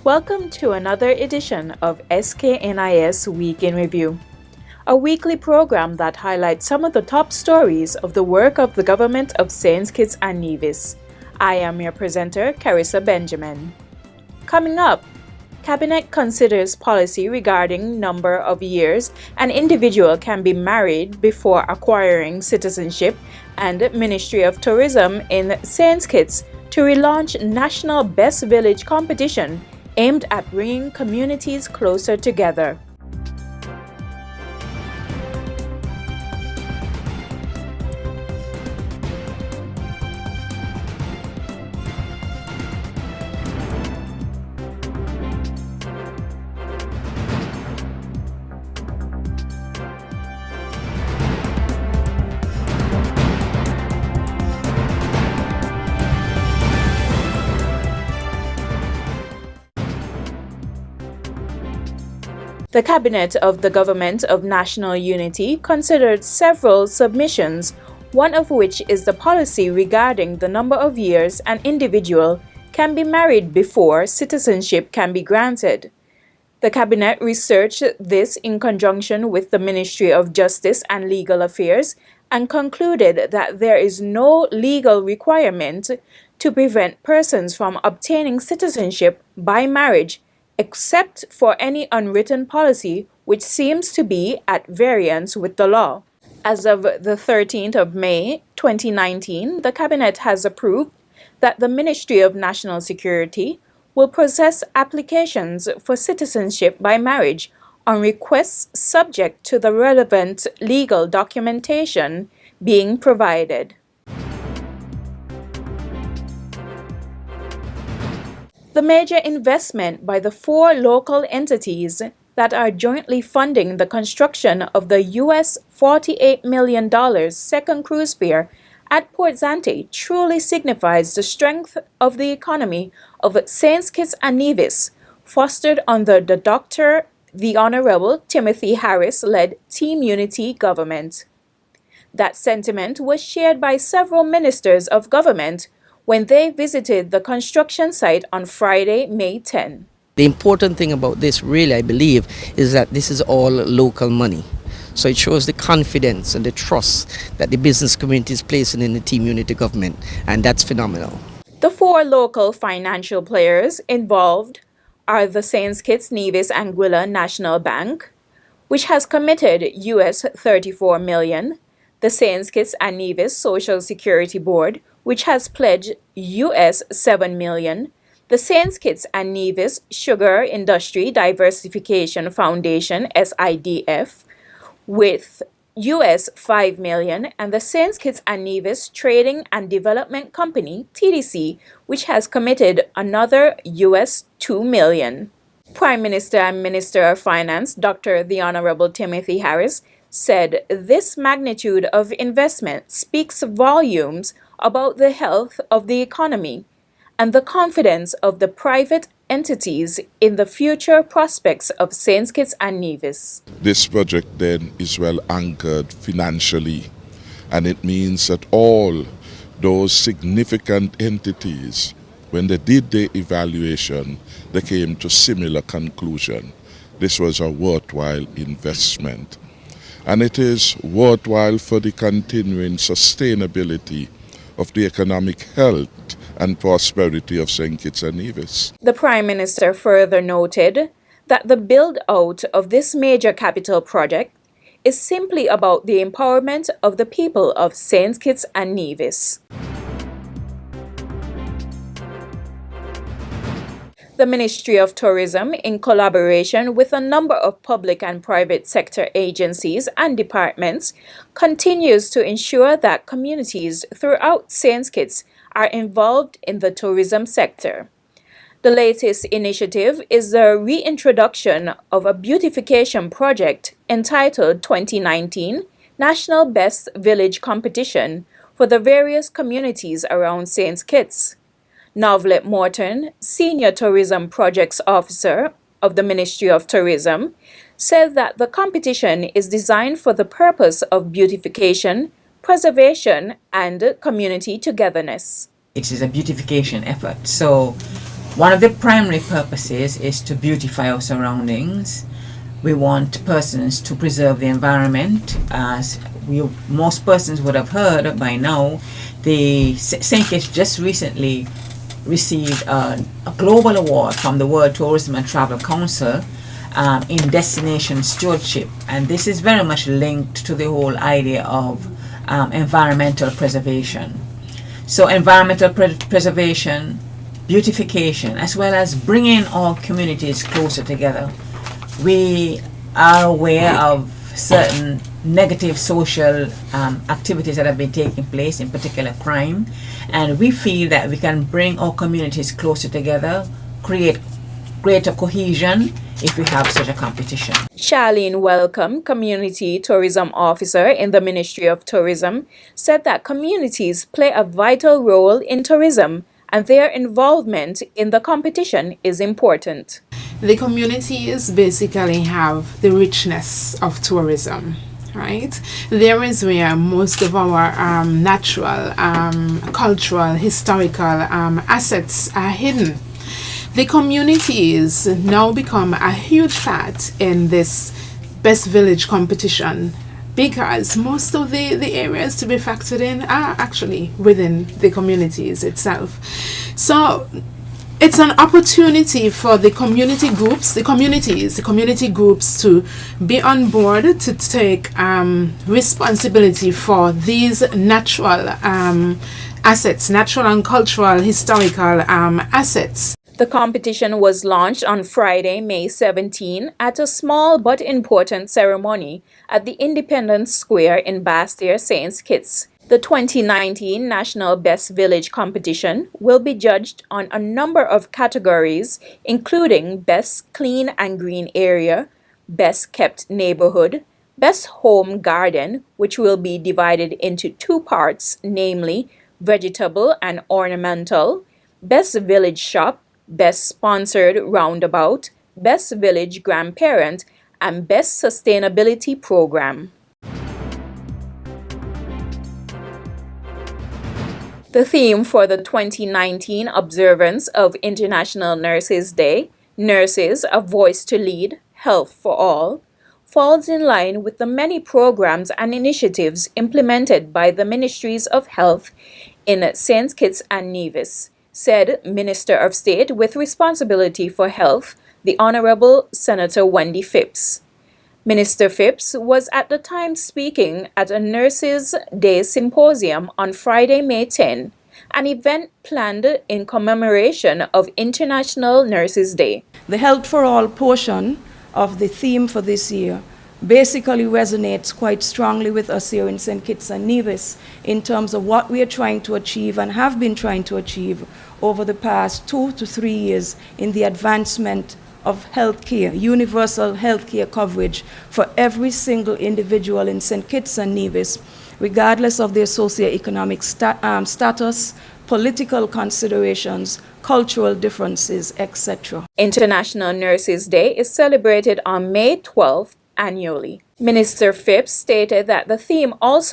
Welcome to another edition of SKNIS Week in Review, a weekly program that highlights some of the top stories of the work of the government of St. Kitts and Nevis. I am your presenter, Carissa Benjamin. Coming up, Cabinet considers policy regarding number of years an individual can be married before acquiring citizenship, and Ministry of Tourism in St. Kitts to relaunch National Best Village competition aimed at bringing communities closer together. The Cabinet of the Government of National Unity considered several submissions, one of which is the policy regarding the number of years an individual can be married before citizenship can be granted. The Cabinet researched this in conjunction with the Ministry of Justice and Legal Affairs and concluded that there is no legal requirement to prevent persons from obtaining citizenship by marriage, except for any unwritten policy which seems to be at variance with the law. As of the 13th of May 2019, the Cabinet has approved that the Ministry of National Security will process applications for citizenship by marriage on requests subject to the relevant legal documentation being provided. The major investment by the 4 local entities that are jointly funding the construction of the US $48 million second cruise pier at Port Zante truly signifies the strength of the economy of St. Kitts and Nevis, fostered under the Honorable Timothy Harris-led Team Unity government. That sentiment was shared by several ministers of government when they visited the construction site on Friday, May 10. The important thing about this, really, I believe, is that this is all local money. So it shows the confidence and the trust that the business community is placing in the Team Unity government, and that's phenomenal. The 4 local financial players involved are the St. Kitts Nevis Anguilla National Bank, which has committed US $34 million, the St. Kitts and Nevis Social Security Board, which has pledged US $7 million, the St. Kitts and Nevis Sugar Industry Diversification Foundation, SIDF, with US $5 million, and the St. Kitts and Nevis Trading and Development Company, TDC, which has committed another US $2 million. Prime Minister and Minister of Finance, Dr. the Honorable Timothy Harris, said this magnitude of investment speaks volumes about the health of the economy and the confidence of the private entities in the future prospects of St. Kitts and Nevis. This project then is well anchored financially, and it means that all those significant entities, when they did the evaluation, they came to similar conclusion. This was a worthwhile investment, and it is worthwhile for the continuing sustainability of the economic health and prosperity of St. Kitts and Nevis. The Prime Minister further noted that the build-out of this major capital project is simply about the empowerment of the people of St. Kitts and Nevis. The Ministry of Tourism, in collaboration with a number of public and private sector agencies and departments, continues to ensure that communities throughout St. Kitts are involved in the tourism sector. The latest initiative is the reintroduction of a beautification project entitled 2019 National Best Village Competition for the various communities around St. Kitts. Novlet Morton, Senior Tourism Projects Officer of the Ministry of Tourism, said that the competition is designed for the purpose of beautification, preservation, and community togetherness. It is a beautification effort. So One of the primary purposes is to beautify our surroundings. We want persons to preserve the environment. As most persons would have heard by now, the St. Kitts just recently received a global award from the World Tourism and Travel Council in destination stewardship, and this is very much linked to the whole idea of environmental preservation. So environmental preservation, beautification, as well as bringing all communities closer together. We are aware of certain negative social activities that have been taking place, in particular crime, and we feel that we can bring our communities closer together, create greater cohesion if we have such a competition. Charlene Welcome, Community Tourism Officer in the Ministry of Tourism, said that communities play a vital role in tourism and their involvement in the competition is important. The communities basically have the richness of tourism, right? There is where most of our natural, cultural, historical assets are hidden. The communities now become a huge part in this Best Village competition because most of the areas to be factored in are actually within the communities itself. So it's an opportunity for the community groups, the community groups to be on board to take responsibility for these natural assets, natural and cultural, historical assets. The competition was launched on Friday, May 17, at a small but important ceremony at the Independence Square in Bastia, St. Kitts. The 2019 National Best Village competition will be judged on a number of categories, including Best Clean and Green Area, Best Kept Neighborhood, Best Home Garden, which will be divided into two parts, namely Vegetable and Ornamental, Best Village Shop, Best Sponsored Roundabout, Best Village Grandparent, and Best Sustainability Program. The theme for the 2019 observance of International Nurses Day, Nurses, A Voice to Lead, Health for All, falls in line with the many programs and initiatives implemented by the Ministries of Health in St. Kitts and Nevis, said Minister of State with responsibility for health, the Honorable Senator Wendy Phipps. Minister Phipps was at the time speaking at a Nurses' Day symposium on Friday, May 10, an event planned in commemoration of International Nurses' Day. The Health for All portion of the theme for this year basically resonates quite strongly with us here in St. Kitts and Nevis in terms of what we are trying to achieve and have been trying to achieve over the past 2 to 3 years in the advancement of healthcare, universal healthcare coverage for every single individual in St. Kitts and Nevis, regardless of their socioeconomic status, political considerations, cultural differences, etc. International Nurses Day is celebrated on May 12th annually. Minister Phipps stated that the theme also